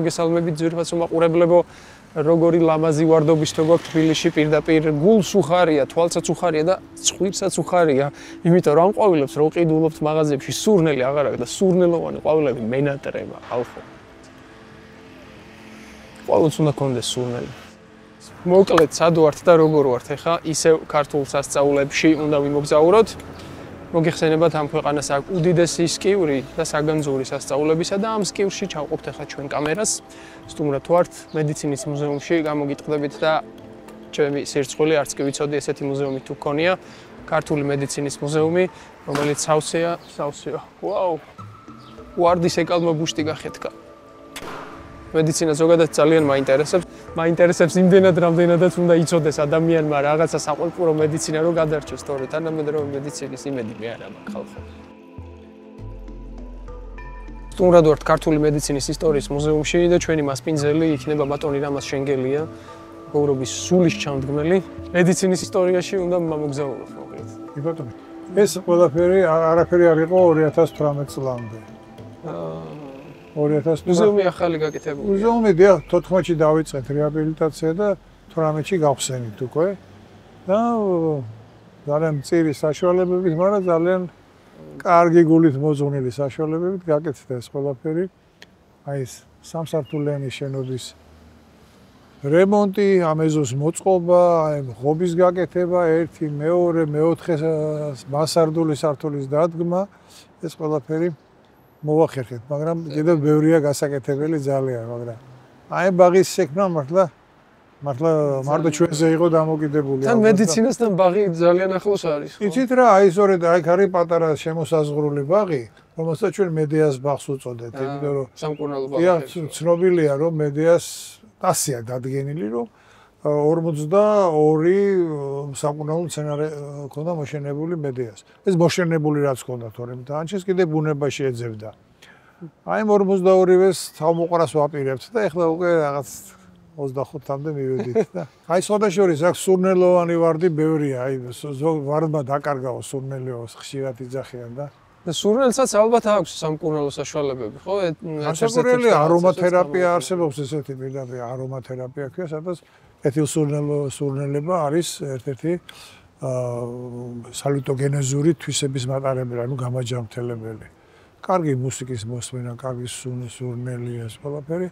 მოგესალმებით ძვირფას უმაყურებლებო როგორი ლამაზი ვარდობისთო გვაქვს თბილისში პირდაპირ გულს უხარია, თვალსაც უხარია და ცხვირსაც უხარია, იმიტომ რომ ყვავილებს რო ყიდულობთ მაღაზიებში სურნელი აღარ აქვს და სურნელოვანი ყვავილები მენატრება ხალხო. ყვავილს უნდა კონდეს სურნელი. მოკლედ სად ვართ და როგორ ვართ ახლა ისევ ქართულ სასწავლებლებში უნდა ვიმოგზაუროთ. მოგიხსენებათ ამ ქვეყანას აქვს უდიდესი სკივრი და საგანძური სასწავლებისა და ამ სკივრში ჩავყოფთ ახლა ჩვენ კამერას. სტუმრად ვართ მედიცინის მუზეუმში, გამოგიტყდებით და ჩემი სირცხული არც კი ვიცოდი ესეთი მუზეუმი თუ გქონია. ქართული მედიცინის მუზეუმი, რომელიც სავსეა. ვაუ! ვარდის ეკალმა ბუშტი გახეთქა. მედიცინა ზოგადად ძალიან მაინტერესებს იმდენად რამდენადაც უნდა იცოდეს ადამიანმა რაღაცა საყურებო მედიცინა რო გადარჩოს თორე თანამედროვე მედიცინის იმედი მე არ მაქვს ხალხო. სტუმრად ვართ ქართული მედიცინის ისტორიის მუზეუმში და ჩვენი მასპინძელი იქნება ბატონი რამაზ შენგელია, მოგრობის სულის ჩამდგმელი. მედიცინის ისტორიაში უნდა მოგზაუროთ მოკლედ. კი ბატონო. ეს ყველაფერი არაფერი არ იყო 2018 წლამდე. 2000 მუზეუმი ახალი გაკეთებული. მუზეუმი 14-ში დავიწყეთ რეაბილიტაცია და 18-ში გავხსენით უკვე. და ძალიან მწირი საშუალებებით, მაგრამ ძალიან კარგი გულით მოძღვნილი საშუალებებით გაკეთდა ეს ყველაფერი. აი ეს სამსართულიანი შენობის რემონტი, ამ ეზოს მოწყობა, აი ღობის გაკეთება, ერთი, მეორე, მეოთხე მასარდული სართულის დადგმა, ეს ყველაფერი მოვახერხეთ, მაგრამ კიდევ ბევრია გასაკეთებელი ძალიან, მაგრამ აი ბაღის შექმნა მართლა ჩვენზე იყო დამოკიდებული. თან მედიცინასთან ბაღი ძალიან ახლოს არის. იცით რა, აი სწორედ აი არის პატარა შემოსაზღვრული ბაღი, რომელსაც ჩვენ მედეას ბაღს უწოდეთ, იმიტომ რომ სამკურნალო ბაღი. ცნობილია რომ მედეას ასია დადგენილი რომ 42 სამკურნალო მცენარე ქონდა მოშენებული მედეას. ეს მოშენებული რაც ქონდა თორემ დაანჩეს კიდე ბუნებაში ეძებდა. აი 42-ს თავმოყრას ვაპირებთ და ეხლა უკვე რაღაც 25-მდე მივედით და აი სხვადასხვა აქ სურნელოვანი ვარდი ბევრია, აი ვარდმა დაკარგაო სურნელიო ხშირად იძახიან და სურნელსაც ალბათ აქვს სამკურნალო საშუალებები, ხო? ასაკურელი არომათერაპია არსებობს ესეთი პირდაპირ არომათერაპია ქვია, სადაც ეთილსურნელება არის ერთ-ერთი სალუტოგენეზური თვისების მატარებელი, ანუ გამაჯამრთელებელი. კარგი მუსიკის მოსმენა, კარგი სურნელი ეს ყველაფერი.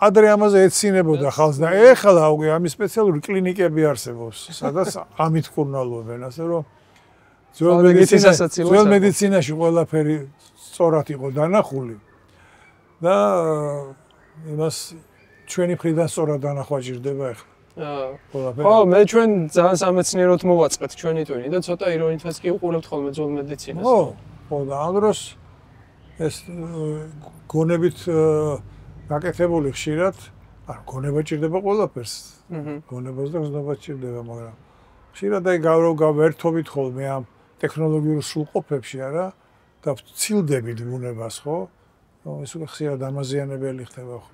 ადრე ამაზე ეცინებოდა ხალხს და ეხლა უკვე ამის სპეციალური კლინიკები არსებობს, სადაც ამით კურნალობენ, ასე რომ ძველ მედიცინაში ყველაფერი სწორად იყო დანახული და იმას ჩვენი მხრიდან სწორად დანახვა ჭირდება ახლა. ხო, მე ჩვენ ძალიან სამეცნიეროდ მოვაწყეთ ჩვენი ტვინი და ცოტა ირონითაც კი უყურებთ ხოლმე ძველ მედიცინას. ხო, და ამ დროს ეს გონებით გაკეთებული ხშირად, გონება ჭირდება ყველაფერს. გონებას და გზნობა ჭირდება, მაგრამ ხშირად აი გავერთობით ხოლმე ამ ტექნოლოგიურ სრულყოფებში არა და ვცილდებით ბუნებას, ხო? ეს უკვე ხშირად ამაზიანებელი ხდება ხო.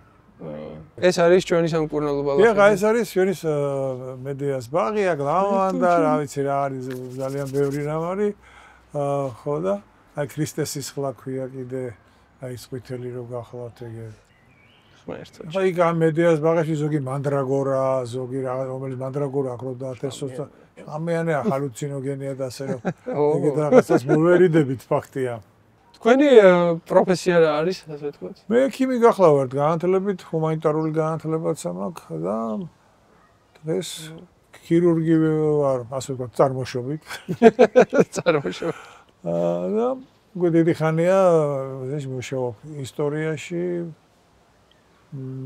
ეს არის ჩვენი სამკურნალო ბაღი. ეხა ეს არის ჩვენი მედეას ბაღი, აქ ლავანდა, რა ვიცი რა არის ძალიან ბევრი რამ არის. ხო და აი ქრისტესის ხლა ქვია კიდე, აი სყვითელი რო გახლავთ ეგ. ღმერთო. აი იქ ამ მედიას ბაღებში ზოგი მანდრაგორა, ზოგი რა რომელიც მანდრაგორა ახლობდათ ესოს და ამიანია ჰალუცინოგენია და ასე რომ ეგეთ რაღაცას მოვერიდებით ფაქტია. თქვენი პროფესია რა არის, ასე ვთქვათ? მე ქიმიკ ახლა ვარ, განათლებით ჰუმანიტარული განათლებაც მაქვს და დღეს ქირურგი ვარ, ასე ვთქვათ, წარმოშობით. წარმოშობით. და გვიდი ხანია ეს მუშაობ ისტორიაში,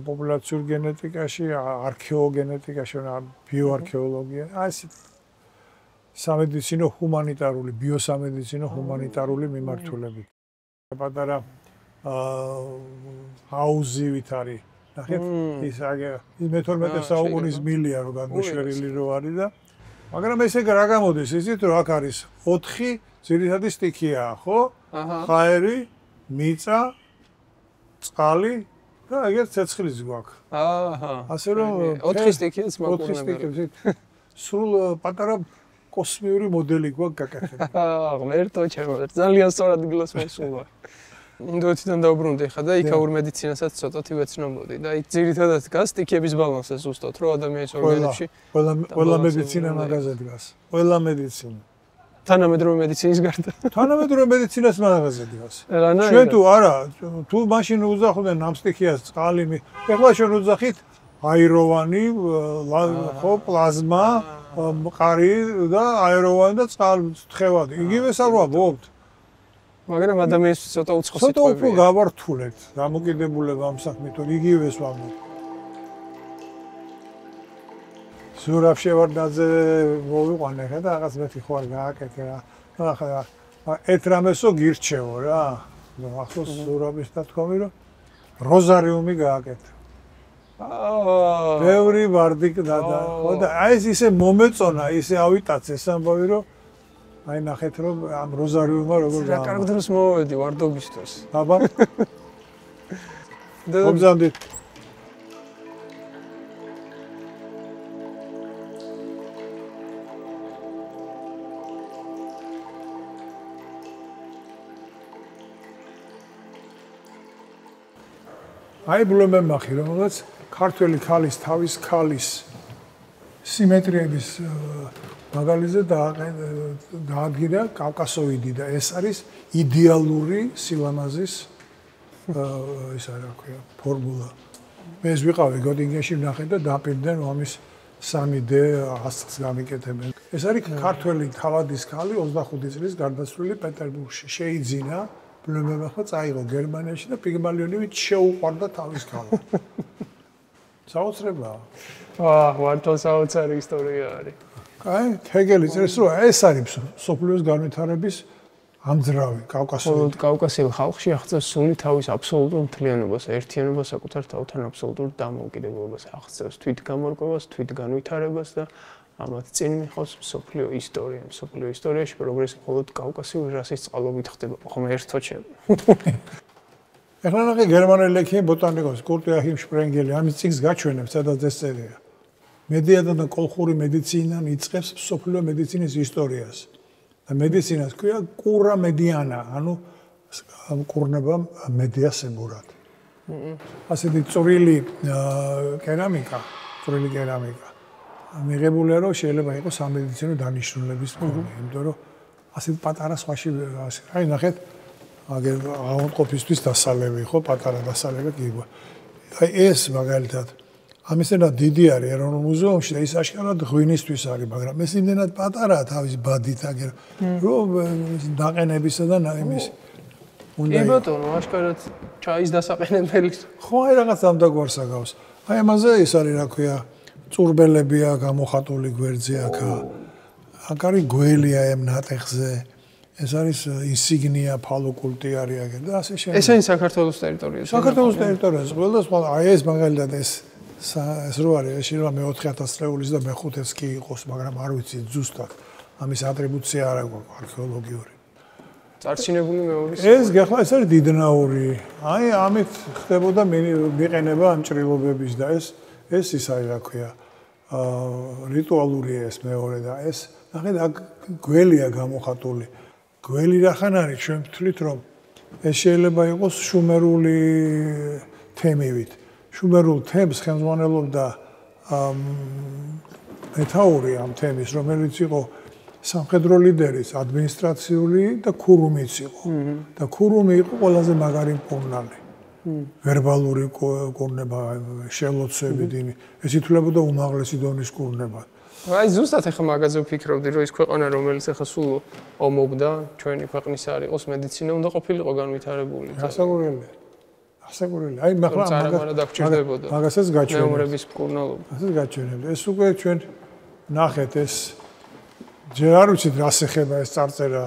პოპულაციურ გენეტიკაში, არქეოგენეტიკაში, ბიოარქეოლოგია, ასე სამედიცინო ჰუმანიტარული, ბიოსამედიცინო ჰუმანიტარული მიმართულებით. პატარა აუზივით არის. ნახეთ, ის მე-12 საუკუნის მილია რო გადმოშერილი რო არის და მაგრამ ესე რა გამოდის, იცით რომ აქ არის 4 ძირითადი სტიქია, ხო? ხაერი, მიწა, წყალი და ეგეთ ცეცხლიც გვაქვს. აჰა. ასე რომ 4 სტიქიაც მაქვს. სულ პატარა კოსმიური მოდელი გვაქვს გაკეთებული. ღმერთო ჩემო, ძალიან სწორად გილოსმენსულა. ინდოეთიდან დაუბრუნდი ხა და იქაურ მედიცინასაც ცოტათი ვეცნობოდი და იქ ძირითადად დგას სტიქიების ბალანსზე ზუსტად, რომ ადამიანის ორგანიზმში ყველა მედიცინა მაგაზე დგას. ყველა მედიცინა. თანამედროვე მედიცინის გარდა. თანამედროვე მედიცინას მაგაზე დგას. ჩვენ თუ არა, თუ მაშინ უძახდნენ ამ სტიქიას წყალი, ეხლა ჩვენ უძახით აიროვანი, ხო, პლაზმა, მყარი და აიროვანი და წყალი თხევადი. იგივეს არ ვაბობთ. მაგრამ ადამიანის ცოტა უცხო სიტყვებია. ცოტა უფრო გავართულებთ დამოკიდებულება ამ საქმით, რომ იგივეს ვამბობთ. ზურაბ შევარდაძე მოვიყვანე ხა და რაღაც მეთი ხო არ გააკეთე რა. ახლა ერთ რამესო გირჩევო რა. ახლა ზურაბის დათქვამი რომ როზარიუმი გააკეთე. ბევრი ვარდიკდა და ხო და აი ეს ისე მომეწონა, ისე ავიტაცე ეს ამბავი რომ აი ნახეთ რომ ამ როზარიუმმა როგორ რა კარგ დროს მოვედი ვარდობისთვის. აბა. მოგზავნით. აი ბლომენბახი რომელსაც ქართველი ქალის თავის ქალის სიმეტრიების მაგალითზე დაადგინა კავკასოიდი და ეს არის იდეალური სილამაზის ის რა ქვია ფორმულა. მე ეს ვიყავი გოდინგენში ვნახე და დაპირდნენ რომ ამის 3D ასხს გამიკეთებენ. ეს არის ქართველი თავადის ქალი 25 წლის გარდაცვლილი პეტერბურგში. შეიძინა ბლომენბახმა წაიღო გერმანიაში და პიგმალიონივით შეუყვარდა თავის ქალს. საოცრებაა. ვარჯიშ საოცარი ისტორია არის. აი, ჰეგელი წერს რომ ეს არის სოფლიოს განვითარების ამძრავი კავკასიური. კავკასიელ ხალხში აღწევს სული თავის აბსოლუტურ მთლიანობას, ერთიანობას, საკუთარ თავთან აბსოლუტურ დამოუკიდებლობას, აღწევს თვითგამორკვევას, თვითგანვითარებას და ამათ წინ მიხავს სოფლიო ისტორია. სოფლიო ისტორიაში პროგრესი მხოლოდ კავკასიური რასის წყალობით ხდება. ღმერთო ჩემო. ეხლა ნახე გერმანელი ექიმი ბოტანიკოსი კურტ იოახიმ შპრენგელი ამის წიგნს გაჩვენებს, სადაც ეს წერია. მედიადა და კოლხური მედიცინა იწყებს სოფლიო მედიცინის ისტორიას. და მედიცინას ქვია კურა მედიანა, ანუ კურნება მედიას ემურად. ასეთი წვრილი კერამიკა მიღებულია რომ შეიძლება იყოს სამედიცინო დანიშნულების მქონე, იმიტომ რომ ასეთ პატარა სხვაში აი ნახეთ აგერ ავადმყოფისთვის დასალევი ხო პატარა დასალევი გიგვა. აი ეს მაგალითად ამისთანავე დიდი არის ეროვნულ მუზეუმში და ის აშკარად ღვინისთვის არის, მაგრამ ეს იმდენად პატარაა თავის ბადით აგერ რომ დაყენებისა და იმის უნდა კი ბატონო აშკარად ჩაის დასაყენებელი ხო აი რაღაც ამდაგვარს აგავს. აი ამაზე ის არის რა ქვია წურბელებია გამოხატული გვერდზე აქა. აქ არის გველია ამ ნატეხზე. ეს არის ინსიგნია ფალოკულტი არის აგერ და ასე შემდეგ. ესენი საქართველოს ტერიტორიაზე. საქართველოს ტერიტორიაზე ყველა სხვა აი ეს მაგალითად ეს რო არის შეიძლება მე-4000 წლეულის და მე-5-ს კი იყოს, მაგრამ არ ვიცი ზუსტად. ამის ატრიბუცია არ აქვს არქეოლოგიური. წარჩინებული მეორის. ეს გახლა ეს არის დიდნაური. აი ამით ხდებოდა მიყენება ამ ჭრილობების და ეს ის არის რა ქვია. რიტუალური ეს მეორე და ეს ნახეთ აქ გველია გამოხატული. გველი რახან არის ჩვენ ვთვლით რომ ეს შეიძლება იყოს შუმერული თემივით. შუმერულ თემს ხელმძღვანელობდა მეთაური ამ თემის, რომელიც იყო სამხედრო ლიდერის, ადმინისტრაციული და ქურუმიც იყო. და ქურუმი იყო ყველაზე მაგარი მკურნალი. ვერბალური კურნება, შელოცვებით, ეს ითვლებოდა უმაღლესი დონის კურნებად. აი ზუსტად ახლა მაგაზე ვფიქრობდი, რომ ის ქვეყანა, რომელიც ახლა სულ ომობდა, ჩვენი ქვეყნის არ იყოს მედიცინა, უნდა ყოფილიყო განვითარებული. ასაკურელი. აი მაგასაც გაჩვენებთ. მეომრების მკურნალობა. ასეც გაჩვენებთ. ეს უკვე ჩვენ ნახეთ ეს ჯერ არ ვიცით რას ეხება ეს წარწერა.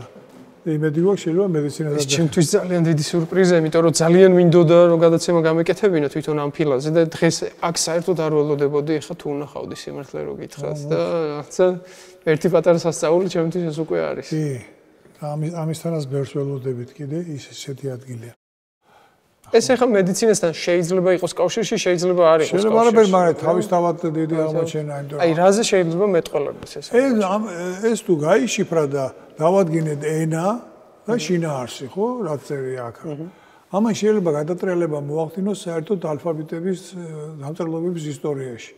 იმედი გვაქვს შეიძლება მედიცინაზე. ეს ჩემთვის ძალიან დიდი სიურპრიზია, იმიტომ რომ ძალიან მინდოდა რომ გადაცემა გამეკეთებინა თვითონ ამ ფილაზე და დღეს აქ საერთოდ არ ველოდებოდი, ეხლა თუ უნახავდი სიმართლე რო გითხრას და რაღაცა ერთი პატარა სასწაული ჩემთვის ეს უკვე არის. კი. ამისთანაც ბევრს ველოდებით კიდე ის ესეთი ადგილია. ეს ახლა მედიცინასთან შეიძლება იყოს კავშირში, შეიძლება არ იყოს კავშირში. შეიძლება, მაგრამ თავისთავად დიდი აღმოჩენა, იმიტომ აი რაზე შეიძლება მეტყველებას ეს? ეს თუ გაიშიფრა და დავადგინეთ ენა და შინაარსი, ხო, რაც წერია აქ. ამან შეიძლება გადატრიალება მოახდინოს საერთოდ ალფაბეტების დამწერლობების ისტორიაში.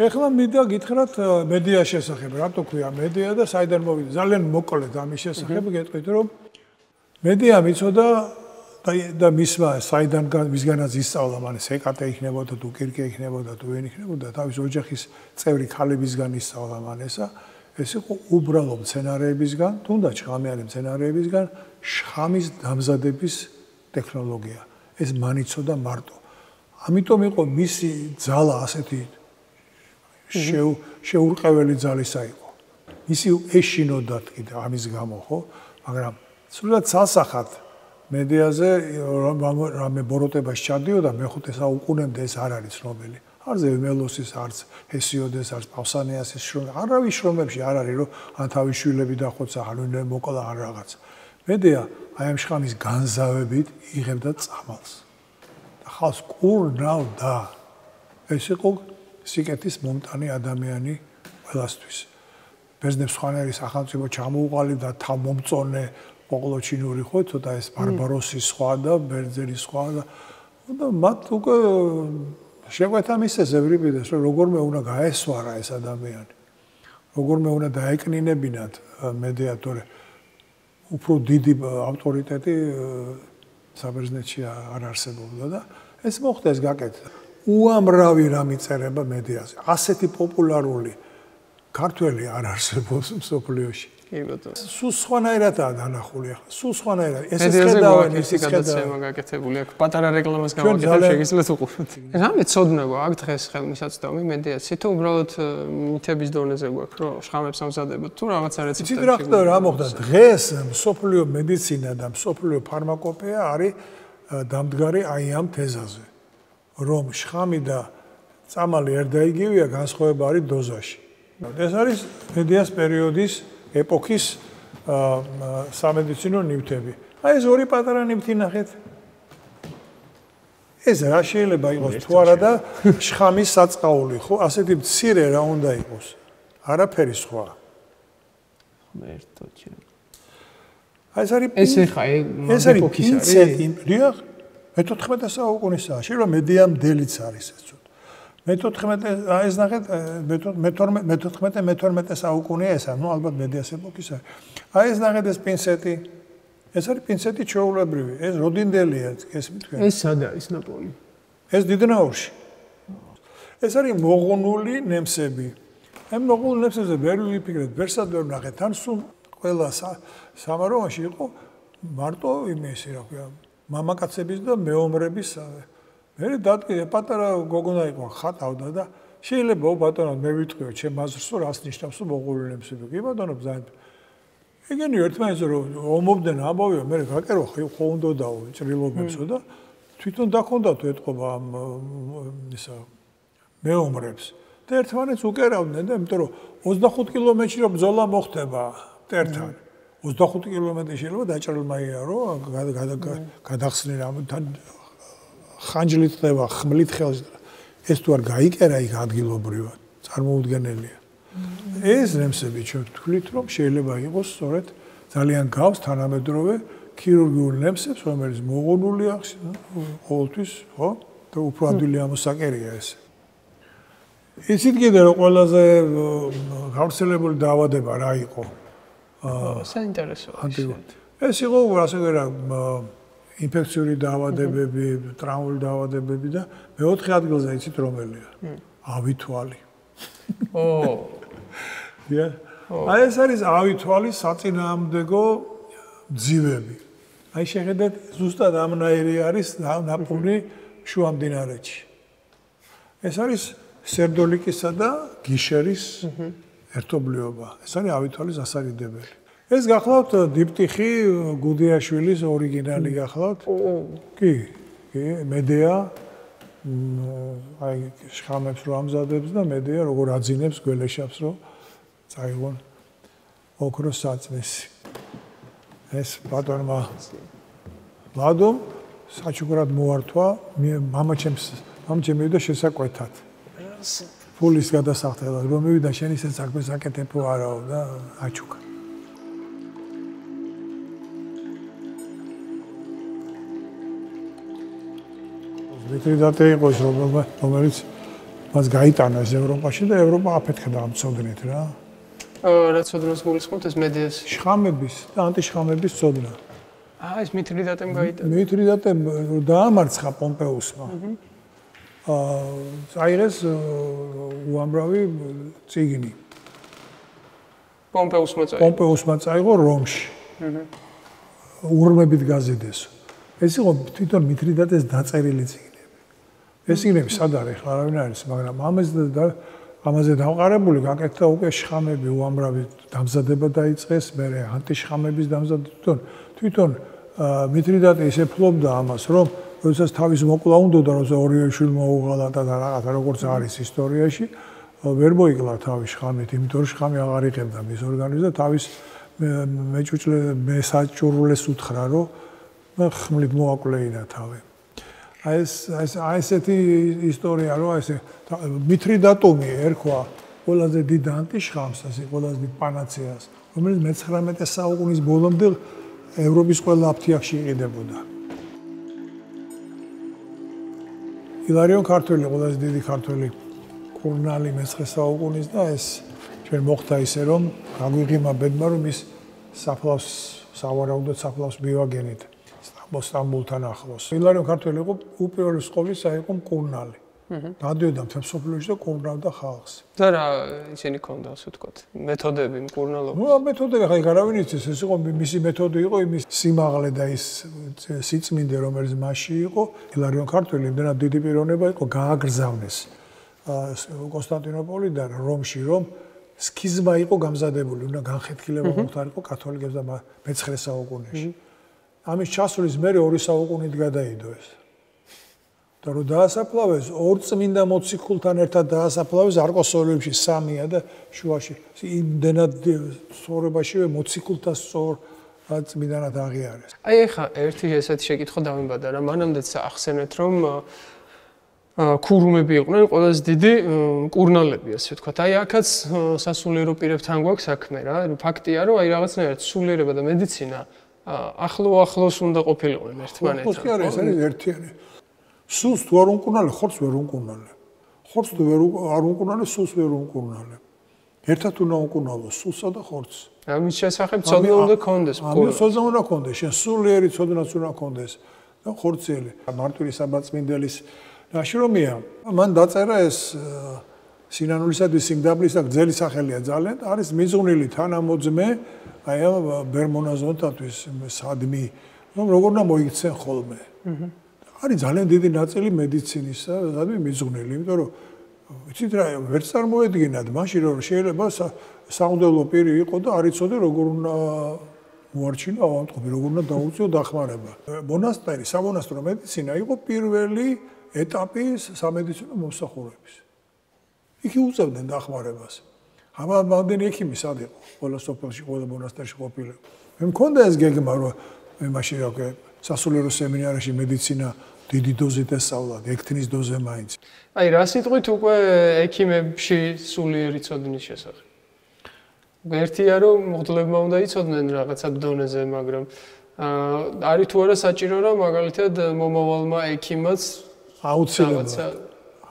ეხლა მინდა გითხრათ მედიას შესახებ, რატო ქვია მედია და საიდან მოვიდა. ძალიან მოკლედ ამის შესახებ გეტყვით, რომ მედია მიცოდა და მისმა საიდან მისგანაც ისწავლა, მან სეკატე იქნებოდა თუ კირკე იქნებოდა თუ ვინ იქნებოდა, თავის ოჯახის წევრი ქალებისგან ისწავლა მან ესა. ეს იყო უბრალო მცენარეებისგან, თუნდაც შხამიანი მცენარეებისგან შხამის დამზადების ტექნოლოგია. ეს მან იცოდა მარტო. ამიტომ იყო მისი ძალა ასეთი შეურყეველი ძალისა იყო. ისი ეშინოდათ კიდე ამის გამო, ხო? მაგრამ სულად სასახად მედიაზე რამე ბოროტებას ჩადიოდა მე-5 საუკუნემდე ეს არ არის ცნობილი. არ ზევმელოსის, არც ჰესიოდეს, არც პავსანიასის შრომები, არავის შრომებში არ არის, რომ ან თავის შვილები დახოცა, ან ვინმე მოკლა ან რაღაც. მედია აი ამ შხამის განზავებით იღებდა წამალს. და ხალხს კურნავდა. ეს იყო სიკეთის მომტანი ადამიანი ყველასთვის. ბერძნებს სხვანაირი სახელმწიფო ჩამოუყალიბდა, თავმომწონე ოყლოჩინური ხო, ცოტა ეს ბარბაროსი სხვა და ბერძენი სხვა და მათ უკვე შეგვეთა მისეს ევრიპიდეს, რომ როგორმე უნდა გაესვარა ეს ადამიანი. როგორმე უნდა დაეკნინებინათ მედიატორი. უფრო დიდი ავტორიტეტი საბერძნეთში არ არსებობდა და ეს მოხდა ეს გაკეთდა. უამრავი რამ იწერება მედიაზე. ასეთი პოპულარული ქართველი არ არსებობს მსოფლიოში. კი ბატონო. სულ სხვანაირადაა დანახული ახლა. სულ სხვანაირად. ეს მედიაზე ხედავენ ის გადაცემა გაკეთებული აქვს. პატარა რეკლამას გავაკეთებ, შეგიძლიათ უყუროთ. რამე ცოდნა გვაქვს აქ დღეს ხელმისაწვდომი მედიაცი თუ უბრალოდ მითების დონეზე გვაქვს, რომ შხამებს ამზადებოთ თუ რაღაცა რეცეპტები. იცით რა ხდება, რა მოხდა დღეს მსოფლიო მედიცინა და მსოფლიო ფარმაკოპეა არის დამდგარი აი ამ თეზაზე. რომ შხამი და წამალი ერთდაიგივეა, განსხვავება არის დოზაში. ეს არის მედიას პერიოდის ეპოქის სამედიცინო ნივთები. აი ეს ორი პატარა ნივთი ნახეთ. ეს რა შეიძლება იყოს თუ არა და შხამის საწყაული, ხო? ასეთი მცირე რა უნდა იყოს. არაფერი სხვა. მერტოჩი. ეს არის ეს არის ეპოქის არის. დიახ. მე-14 საუკუნისაა. შეიძლება მედიამდელიც არის ეს ცოტა. მე-14 ეს ნახეთ მე-12 საუკუნეა ეს, ну ალბათ მედიას ეპოქის არის. აი ეს ნახეთ ეს პინცეტი. ეს არის პინცეტი ჩვეულებრივი. ეს როდინდელია, გესმით თქვენ? ეს სად არის ნაპოლი? ეს დიდნაურში. ეს არის მოღუნული ნემსები. ამ მოღუნულ ნემსებზე ვერ ვიფიქრეთ, ვერსად ვერ ნახეთ. თან სულ ყველა სამაროვანში იყო მარტო იმისი, რა ქვია, მამაკაცების და მეომრების მე დადგე პატარა გოგონა იყო ხატავდა და შეიძლება ბატონო მე ვიტყვიო ჩემ აზრს რომ რას ნიშნავს მოღუნული ნემსები. კი ბატონო ბზანეთ. ეგენი ერთმანეთზე რომ ომობდნენ ამბავია მე გაკერო ხო უნდაო ჭრილობებსო და თვითონ დაქონდათ ეთყობა ამ ისა მეომრებს და ერთმანეთს უკერავდნენ და იმიტომ რომ 25 კილომეტრში რომ ბრძოლა მოხდება მტერთან 25 კილომეტრი შეიძლება დაჭრილმა იარო გადახსნილ ამთან ხანჯლით ხდება ხმლით ხელს ეს თუ არ გაიკერა იქ ადგილობრივად წარმოუდგენელია ეს ნემსები ჩვენ ვთქვით რომ შეიძლება იყოს სწორედ ძალიან გავს თანამედროვე ქირურგიულ ნემსებს რომელიც მოღუნული აქვს ყოველთვის ხო და უფრო ადვილი ამოსაკერია ეს. იცით კიდე რომ ყველაზე გავრცელებული დაავადება რა იყო? საინტერესოა. ეს იყო ასე ვთქვათ ინფექციური დაავადებები, ტრავმული დაავადებები და მეოთხე ადგილზე იცით რომელია? ავითვალი. აი ეს არის ავითვალის საწინააღმდეგო ძივები. აი შეხედეთ ზუსტად ამნაირი არის ნაპოვნი შუამდინარეთში. ეს არის სერდოლიკისა და გიშერის ერთობლიობა. ეს არის ავითვალის ასარიდებელი. ეს გახლავთ დიპტიხი გუდიაშვილის ორიგინალი გახლავთ? კი, მედეა აი შხამებს რო ამზადებს და მედეა როგორ აძინებს გველეშაპს რო წაიღონ ოქროს საწმისი. ეს ბატონმა ლადომ საჩუქრად მოართვა მამაჩემი მივიდა შესაკვეთად. ფულის გადასახდელად რომ მივიდა შენ ისე საქმეს აკეთებო არაო და აჩუქა. მიტრიდატე იყო ის რომელიც მას გაიტანა ეს ევროპაში და ევროპა აფეთქდა ამ ცოდნით რა. რაც ცოდნას გულისხმობთ ეს მედიას შხამების და ანტიშხამების ცოდნა. ეს მიტრიდატემ გაიტანა. მიტრიდატემ დაამარცხა პომპეუსმა. წაიღეს უამრავი წიგნი. პომპეუსმა წაიღო რომში. ურმებით გაზიდეს. ეს იყო თვითონ მიტრიდატეს დაწერილი წიგნი. ეს წიგნები სად არის ახლა არავინ არის, მაგრამ ამაზე დავყარებული გაკეთდა უკვე შხამები უამრავი დამზადება დაიწყეს, მერე ანტიშხამების დამზადება. თვითონ მიტრიდატე ისე ფლობდა ამას, რომ როდესაც თავის მოკლა უნდოდა, როცა ორივე შვილ მოუღალა და რაღაცა როგორც არის ისტორიაში, ვერ მოიკლა თავის შხამით, იმიტომ რომ შხამი აღარ იღებდა მის ორგანიზმს და თავის მესაჭურულეს უთხრა, რომ ხმლით მოაკლეინა თავი. აი ესეთი ისტორია რომ ესე მიტრიდატუმი ერქვა ყველაზე დიდ ანტიშხამს, ასე ყველაზე დიდ პანაცეას, რომელიც მე-19 საუკუნის ბოლომდე ევროპის ყველა აფთიაქში იყიდებოდა. ილარიონ ქართველი ყველაზე დიდი ქართველი კურნალი მე-19 საუკუნის და ეს ჩვენ მოხდა ისე რომ გაგვიღიმა ბედმა რომ ის საფლავს სავარაუდოდ საფლავს მივაგენით. სტამბულთან ახლოს. ილარიონ ქართველი იყო უპირველეს ყოვლისა იყო მკურნალი. დადიოდა მთელ სოფლიოში და კურნავდა ხალხს. და რა ისინი ქონდა ასე ვთქვათ, მეთოდები მკურნალობის. ნუ მეთოდები ხა არავინ იცის, ეს იყო მისი მეთოდი იყო იმის სიმაღლე და ის სიწმინდე რომელიც მასში იყო. ილარიონ ქართველი იმდენად დიდი პიროვნება იყო, გააგრძავნეს კონსტანტინოპოლიდან რომში რომ სქიზმა იყო გამზადებული, უნდა განხეთქილება მოხდარიყო კათოლიკებს და მე-19 საუკუნეში. ამის ჩასვლის მერე 2 საუკუნით გადაიდო ეს. და რომ დაასაფლავეს ორ წმინდა მოციქულთან ერთად დაასაფლავეს არკოსოლებში 3-ია და შუაში იმდენად სწორებაშივე მოციქულთა სწორ წმინდანად აღიარეს. აი ეხა ერთი ესეთი შეკითხვა დავიმბადა რა მანამდეც ახსენეთ რომ ქურუმები იყვნენ ყველაზე დიდი მკურნალები ასე ვთქვათ. აი აქაც სასულიერო პირებთან გვაქვს საქმე რა. ფაქტია რომ აი რაღაცნაირად სულიერება და მედიცინა ახლოს უნდა ყოფილიყვნენ ერთმანეთთან. ხო, კი არის ერთიანი. სულს თუ არ უნკურნალე, ხორცს ვერ უნკურნალე. ხორცს თუ არ უნკურნალე, სულს ვერ უნკურნალე. ერთად უნდა უნკურნალო სულსა და ხორცს. ამის შესახებ ცოდნა უნდა კონდეს. ამის ცოდნა უნდა კონდეს, შენ სულიერი ცოდნაც უნდა კონდეს და ხორციელი. მარტვილი საბაწმინდელის ნაშრომია. მან დაწერა ეს სინანულისადმი სიმდაბლის და გრძელი სახელია ძალიან, არის მიზღვნილი თანამოძმე აი ამ ბერმონაზონთათვის სადმი, რომ როგორ უნდა მოიქცენ ხოლმე. არის ძალიან დიდი ნაწილი მედიცინისა, სადმი მიზღვნილი, იმიტომ რომ ვიცით რა, ვერ წარმოედგინათ მაშინ რომ შეიძლება საყრდენლო პირი იყო და არ იცოდე როგორ უნდა მოარჩინა ავადმყოფი, როგორ უნდა დაუწიო დახმარება. მონასტერი, სამონასტრო მედიცინა იყო პირველი ეტაპი სამედიცინო მომსახურების. იქ უწევდნენ დახმარებას. ამამდენი ექიმი სად იყო? ყველა სოფელში, ყველა მონასტერში ყოფილიყო. მე მქონდა ეს გეგმა, რომ მე მაშინ რა სასულიერო სემინარიაში მედიცინა დიდი დოზით ესწავლა, ექთნის დოზე მაინც. აი რა სიტყვით უკვე ექიმებში სულიერი ცოდნის შესახებ. ერთია რომ მოხდლებმა უნდა იცოდნენ რაღაცა დონეზე, მაგრამ არის თუ არა საჭირო რომ მაგალითად მომავალმა ექიმაც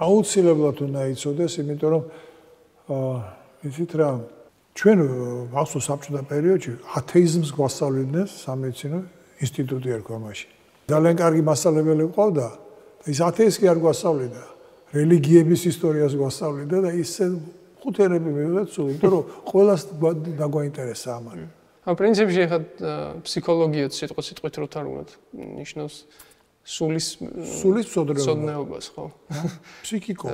აუცილებლად უნდა იცოდეს, იმიტომ რომ იცით რა, ჩვენ ახსოვს საბჭოთა პერიოდში ათეიზმს გვასწავლიდნენ სამედიცინო ინსტიტუტი ერქვა მაშინ. ძალიან კარგი მასწავლებელი ყავდა, ის ათეიზმი არ გვასწავლიდა, რელიგიების ისტორიას გვასწავლიდა და ისე ხუთერები მივიდა სულ, იმიტომ რომ ყველას დაგვაინტერესა ამან. პრინციპში ხა ფსიქოლოგიაც სიტყვით რო თარგმნოთ, ნიშნავს სულის მცოდნეობას, ხო? ფსიქიკო.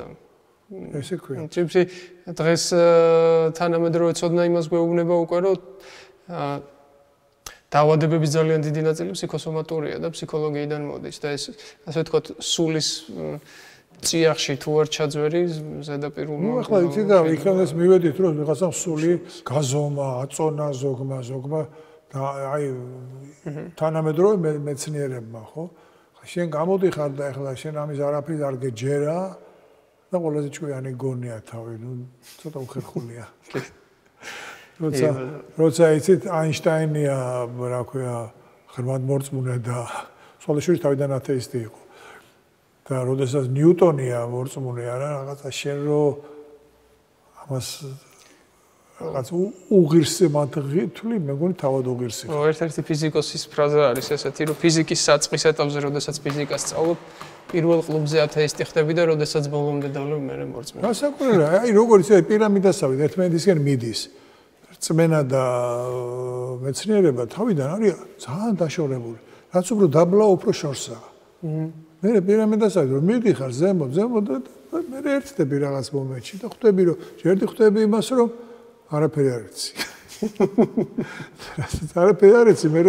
ესე ქვია. პრინციპში დღეს თანამედროვე ცოდნა იმას გვეუბნება უკვე, რომ დაავადებების ძალიან დიდი ნაწილი ფსიქოსომატურია და ფსიქოლოგიიდან მოდის და ეს ასე ვთქვათ სულის წიაღში თუ არ ჩაძვერი ზედაპირული. ნუ ახლა იცი და იქნეს მივედით რომ ვიღაცამ სული გაზომა, აწონა ზოგმა და აი თანამედროვე მეცნიერებმა, ხო? შენ გამოდიხარ და ახლა შენ ამის არაფრის არ გეჯერა და ყველაზე ჭკვიანი გონია თავი, ნუ ცოტა უხერხულია. როცა იცით აინშტაინია, რა ქვია, ღრმადმორწმუნე და სულაშურის თავიდან ათეისტი იყო. და როდესაც ნიუტონია მორწმუნე არა, რაღაცა შენ რო ამას რაღაც უღირსებად ღითვლი, მე მგონი თავად უღირსი. ერთ-ერთი ფიზიკოსის ფრაზა არის ესეთი, რომ ფიზიკის საწყის ეტაპზე, როდესაც ფიზიკას სწავლობ, პირველ კლუბზე ათეისტი ხდები და როდესაც ბოლომდე დავლებ, მე მორწმუნე. გასაკვირია, აი როგორც ეს პირამიდასავით ერთმანეთისგან მიდის. რწმენა და მეცნიერება თავიდან არის ძალიან დაშორებული. რაც უფრო დაბლა, უფრო შორსაა. მე პირამიდასავით რომ მიდიხარ ზემოთ და მე ერთდები რაღაც მომენტში და ხვდები რომ ერთი ხვდები იმას რომ არაფერი არ იცი. არაფერი არ იცი, მე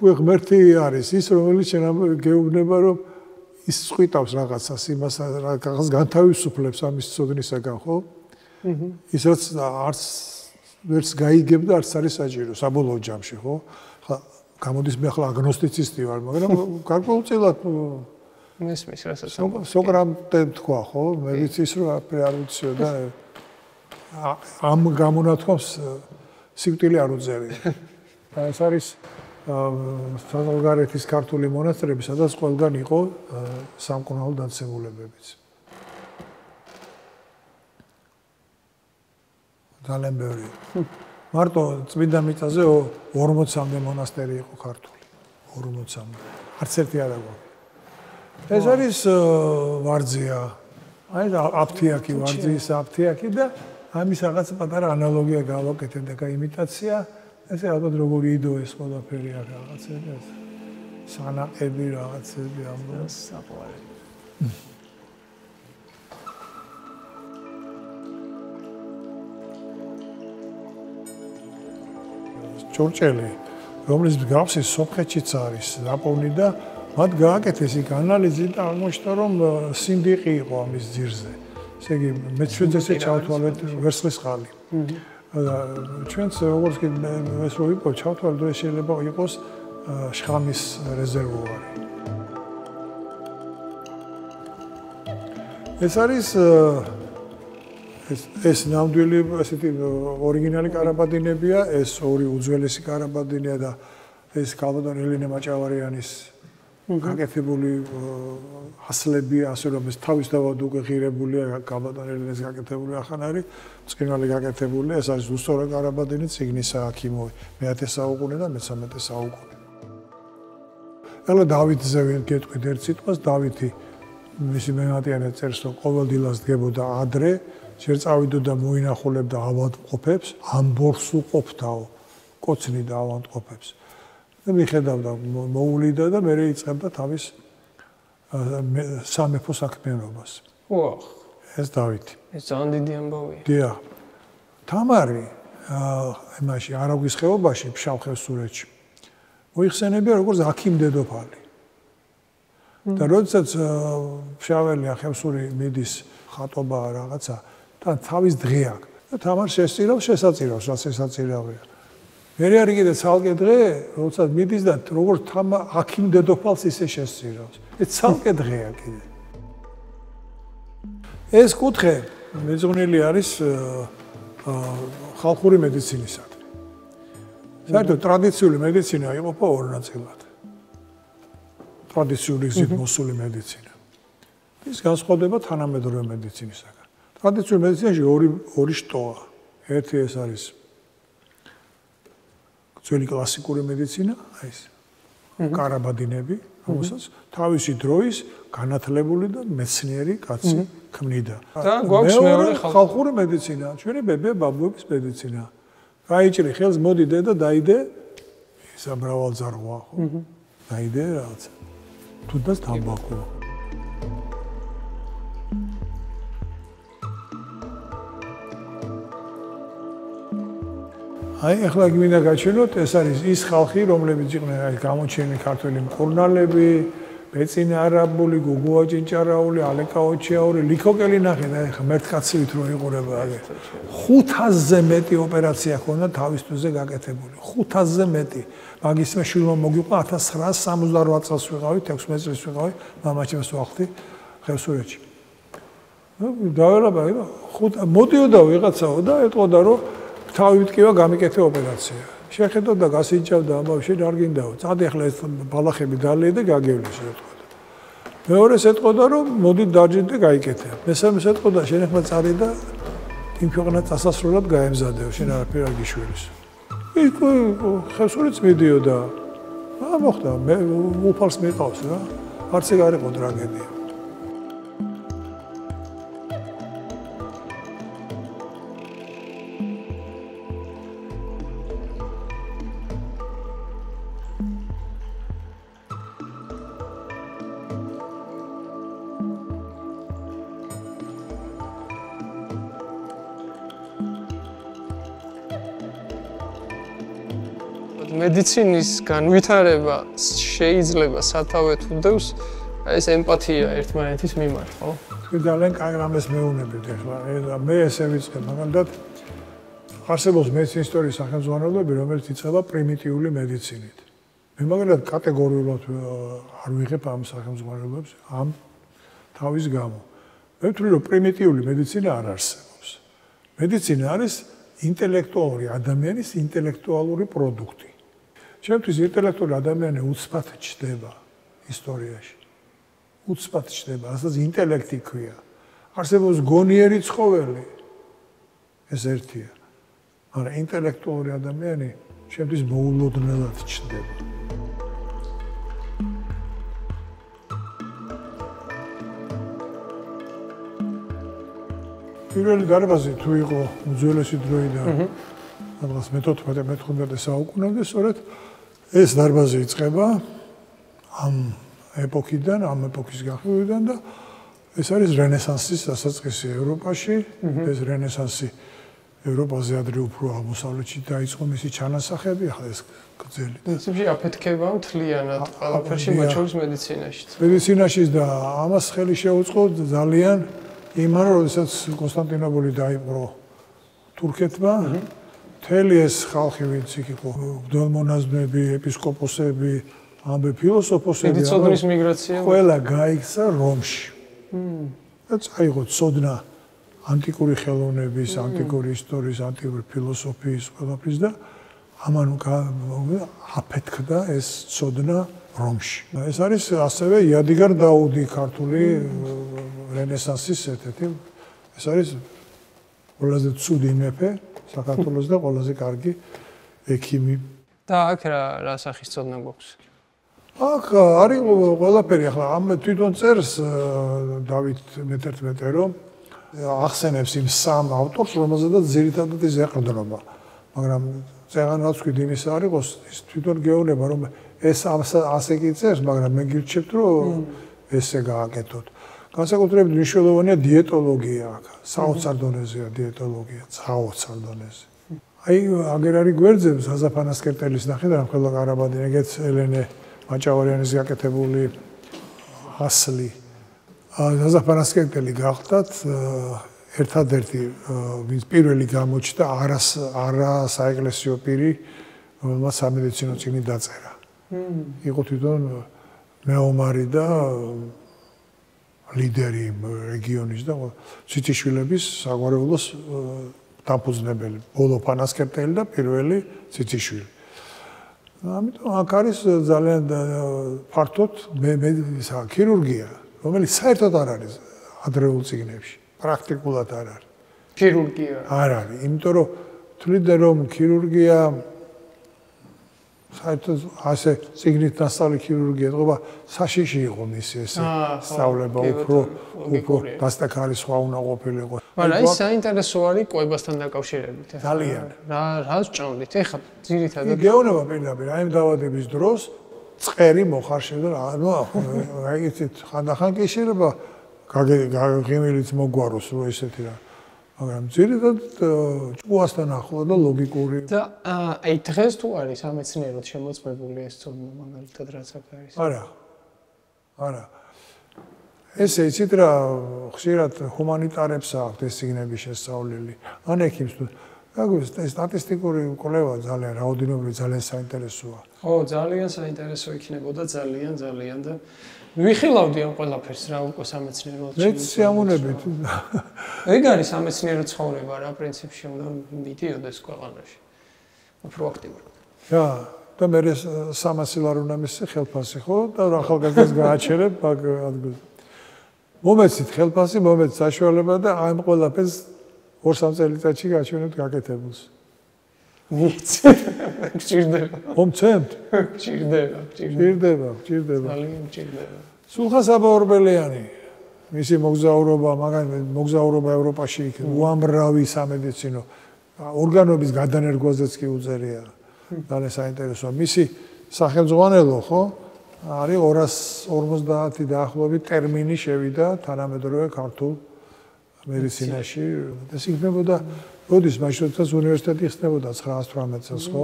ღმერთი არის ის რომელიც შენ გეუბნება რომ ის წვიტავს რაღაცას იმას რაღაც განთავისუფლებს ამის ცოდნისაგან, ხო? ის რაც არც ვერც გაიგებ და არც არის საჭირო საბოლოო ჯამში, ხო? ხა გამოდის მე ახლა აგნოსტიცისტი ვარ, მაგრამ გარკვეულწილად მესმის რასაც სოკრატე თქვა, ხო? მე ვიცი ის რომ არ ვიციო და ამ გამონათქვამს სიკვდილი არ უწევია. ეს არის საზღვარგარეთის ქართული მონასტრები, სადაც ყველგან იყო სამკურნალო დაწესებულებებიც. ძალიან ბევრი. მარტო წმინდა მიწაზე 40-მდე მონასტერი იყო ქართული. 40-მდე. არც ერთი არ აქვს. ეს არის ვარძია. აი აფთიაქი, ვარძიის აფთიაქი და ამის რაღაც პატარა ანალოგია გავაკეთებ და იმიტაცია. ესე ალბათ როგორი იდო ეს ყველაფერი არ რაღაცები ეს. სანაყები რაღაცები ამბობს საყვარელი. ჭურჭელი, რომლის მსგავსი სომხეთშიც არის ნაპოვნი და მათ გააკეთეს იქ ანალიზი და აღმოჩნდა რომ სინდიყი იყო ამის ძირზე. ესე იგი მეცვეძესე ჩავთვალეთ ვერცხლის ხალი. ჩვენც როგორც კი ეს რო იყო ჩავთვალეთ რომ შეიძლება იყოს შხამის რეზერვუარი. ეს არის ეს ნამდვილი ასეთი ორიგინალი კარაბადინებია, ეს ორი უძველესი კარაბადინია და ეს კალბატონ ელენე მაჭავარიანის გაკეთებული ასლები, ასე რომ ეს თავისთავად უკვე ღირებულია კალბატონ ელენეს გაკეთებული ახანარი, წყინვალი გაკეთებული, ეს არის უსწორო კარაბადინი ციგნისა აქიმოვი, მე-10 საუკუნე და მე-13 საუკუნე. ეხლა დავითზე გეტყვით ერთ სიტყვას, დავითი მისი მემატიანე წერს, რომ ყოველ დილას დგებოდა ადრე, ჯერ წავიდოდა მოინახულებდა ავადმყოფებს, ამბორს უყოფდაო, კოცნიდა ავადმყოფებს. და მიხედავდა მოულიდა და მე იწყებდა თავის სამეფო საქმიანობას. ოხ, ეს დავითი. ეს ძალიან დიდი ამბავია. დიახ. თამარი იმაში არაგვის ხეობაში, ფშავ-ხევსურეთში მოიხსენებია როგორც აქიმ დედოფალი. და როდესაც ფშაველი ხევსური მიდის ხატობა რაღაცა თან თავის დღე აქვს და თამარ შესწირავს შესაწირავს რაც შესაწირავია. მე არის კიდე ცალკე დღე, როდესაც მიდის და როგორც აქიმ დედოფალს ისე შესწირავს. ეს ცალკე დღეა კიდე. ეს კუთხე მიძღვნილი არის ხალხური მედიცინისადმი. საერთოდ ტრადიციული მედიცინა იყოფა ორ ნაწილად. ტრადიციული გზით მოსული მედიცინა ის განსხვავდება თანამედროვე მედიცინისაგან. ტრადიციულ მედიცინაში ორი შტოა. ერთი ეს არის ძველი კლასიკური მედიცინა, აი ეს კარაბადინები, რომელსაც თავისი დროის განათლებული და მეცნიერი კაცი ქმნიდა. და გვაქვს მეორე ხალხური მედიცინა, ჩვენი ბაბუების მედიცინა. გაიჭრი ხელს, მოდი დედა დაიდე, ისა მრავალძარღვა, ხო? დაიდე რაღაც. თუნდაც თამბაქო. აი ახლა გმინდა გაჩვენოთ, ეს არის ის ხალხი, რომლებიც იყვნენ აი გამოჩენილი ქართველი მკურნალები, ბეწინა არაბული, გუგუა ჭინჭარაული, ალეკა ოჩიაური, ლიქოკელი ნახეთ, აი ღმერთ კაცივით რო იყურება აი 500-ზე მეტი ოპერაცია ქონდა თავის თვეზე გაკეთებული. 500-ზე მეტი. მაგისმა შვილმა მოგიყვა 1968 წელს ვიყავი, 16 წელს ვიყავი, მამაჩემს ვახდი ხევსურეთში. დაველაბა, მოდიოდა ვიღაცაო და ეტყოდა რომ თავი მტკივა გამიკეთე ოპერაცია. შეხედა და გასიჭავდა ამბავში არ გინდაო. წადი ახლა ეს ბალახები დალე და გაგევლეს ეტყოდა. მეორეს ეტყოდა რომ მოდი დაჯდე და გაიკეთე. მესამეს ეტყოდა შენ ახლა წადი და იმ ქვეყნად წასასრულად გაემზადეო, შენ არაფერ არ გიშველის. იქ ხევსურეთს მიდიოდა. მოხდა მე უფალს მიყავს რა. არც ეგ არ იყო ტრაგედია. მედიცინის განვითარება შეიძლება სათავე თუდევს ეს ემპათია ერთმანეთის მიმართ, ხო? თქვენ ძალიან კარგ რამეს მეუბნებით ახლა. მე ესე ვიწყებ, მაგალითად არსებობს მედიცინის ისტორიის სახელმძღვანელოები, რომელიც იწყება პრიმიტიული მედიცინით. მე მაგალითად კატეგორიულად არ ვიღებ ამ სახელმძღვანელოებს ამ თავის გამო. მე ვთვლი, რომ პრიმიტიული მედიცინა არ არსებობს. მედიცინა არის ინტელექტუალური ადამიანის ინტელექტუალური პროდუქტი. ჩემთვის ინტელექტუალური ადამიანი უცბად ჩნდება ისტორიაში. უცბად ჩნდება, რასაც ინტელექტი ქვია. არსებობს გონიერი ცხოველი. ეს ერთია. მაგრამ ინტელექტუალური ადამიანი ჩემთვის მოულოდნელად ჩნდება. პირველი დარბაზი თუ იყო უძველესი დროიდან, რაღაც მე-14-მე-15 საუკუნემდე, სწორედ ეს დარბაზი იწყება ამ ეპოქიდან, ამ ეპოქის განხილვიდან და ეს არის რენესანსის დასაწყისი ევროპაში. ეს რენესანსი ევროპაზე ადრე უფრო აღმოსავლეთში დაიწყო მისი ჩანასახები, ახლა ეს გრძელი. პრინციპში აფეთქება მთლიანად ყველაფერში, მათ შორის მედიცინაშიც. მედიცინაშიც და ამას ხელი შეუწყო ძალიან იმან, როდესაც კონსტანტინოპოლი დაიპყრო თურქეთმა. მთელი ეს ხალხი, ვინც იქ იყო, მღვდელმონაზვნები, ეპისკოპოსები, ამბე ფილოსოფოსები, ცოდნის მიგრაცია, ყველა გაიქცა რომში. და წაიღო ცოდნა ანტიკური ხელოვნების, ანტიკური ისტორიის, ანტიკური ფილოსოფიის, ყველაფრის და ამან აფეთქდა ეს ცოდნა რომში. ეს არის ასევე იადიგარ დაუდი ქართული რენესანსის ერთ-ერთი. ეს არის ყველაზე ცუდი მეფე საქართველოს და ყველაზე კარგი ექიმი. და აქ რა სახის ცოდნა გვაქვს? აქ არის ყველაფერი, ახლა ამ თვითონ წერს დავით მე-11 რომ ახსენებს იმ სამ ავტორს, რომელზედაც ძირითადად ის ეყრდნობა. მაგრამ წეღანაც ვქით იმის არ იყოს, ის თვითონ გეუბნება რომ ეს ასე კი წერს, მაგრამ მე გირჩევთ რომ ესე გააკეთოთ. განსაკუთრებით მნიშვნელოვანია დიეტოლოგია აქ. საოცარ დონეზეა დიეტოლოგია, საოცარ დონეზე. აი აგერ არის გვერდზე ზაზაფანასკერტელის ნახეთ რა ყველა კარაბადი ეგეც ელენე მაჭავარიანის გაკეთებული ასლი. ზაზაფანასკერტელი გახდათ ერთადერთი ვინც პირველი გამოჩნდა არა საეკლესიო პირი, რომელმაც სამედიცინო წიგნი დაწერა. იყო თვითონ მეომარი და ლიდერი რეგიონის და ციციშვილების საგვარეულოს დამფუძნებელი, ბოლო ფანასკერტელი და პირველი ციციშვილი. ამიტომ აქ არის ძალიან ფართოდ ქირურგია, რომელიც საერთოდ არ არის ადრეულ წიგნებში, პრაქტიკულად არ არის. ქირურგია. არ არის, იმიტომ რომ თვლიდა რომ ქირურგია საერთოდ ასე წიგნით დასწავლი ქირურგია ეთყობა საშიში იყო მისი ესე სწავლება უფრო დასტაკარი სხვა უნდა ყოფილიყო. მაგრამ ის საინტერესო არის კვებასთან დაკავშირებით. ძალიან. რა სჭამდით? ეხლა ძირითადად გეუბნება პირდაპირ აი ამ დაავადების დროს წყერი მოხარშევდა ანუ აი იცით ხანდახან კი შეიძლება გაღიმილიც მოგვაროს რო ესეთი რა მაგრამ ძირითადად ჭუასთან ახლო და ლოგიკური და აი დღეს თუ არის სამეცნიეროდ შემოწმებული ეს ცოდნა მაგალითად რაც აქ არის არა ესე იცით რა ხშირად ჰუმანიტარებს აქვთ ეს სიგნები შესწავლილი ან ექიმს თუ ეს სტატისტიკური კვლევა ძალიან რაოდენობრივ ძალიან საინტერესოა ო ძალიან საინტერესო იქნებოდა ძალიან და ვიხილავდი ამ ყველაფერს რა უკვე სამეცნიეროდ მეც სიამოვნებით ეგ არის სამეცნიერო ცხოვრება რა პრინციპში უნდა მიდიოდეს ქვეყანაში უფრო აქტიურად რა და მე 300 ლარი უნდა მისცე ხელფასი ხო და ახალგაზრდას გააჩერებ მაგ ადგილზე მომეცით ხელფასი მომეცით საშუალება და ამ ყველაფერს 2-3 წელიწადში გაჩვენებთ გაკეთებულს მიცე გჭირდება მომცემთ გჭირდება ძალიან გჭირდება სულხან საბაორბელიანი მისი მოგზაურობა მაგალითად მოგზაურობა ევროპაში იქ უამრავი სამედიცინო ორგანოების გადანერგვაზეც კი უწერია ძალიან საინტერესოა მისი სახელმძღვანელო ხო არის 250 დაახლოებით ტერმინი შევიდა თანამედროვე ქართულ მედიცინაში ეს იქნებოდა როდის მაშინ უნივერსიტეტი ხსნებოდა 918 წელს ხო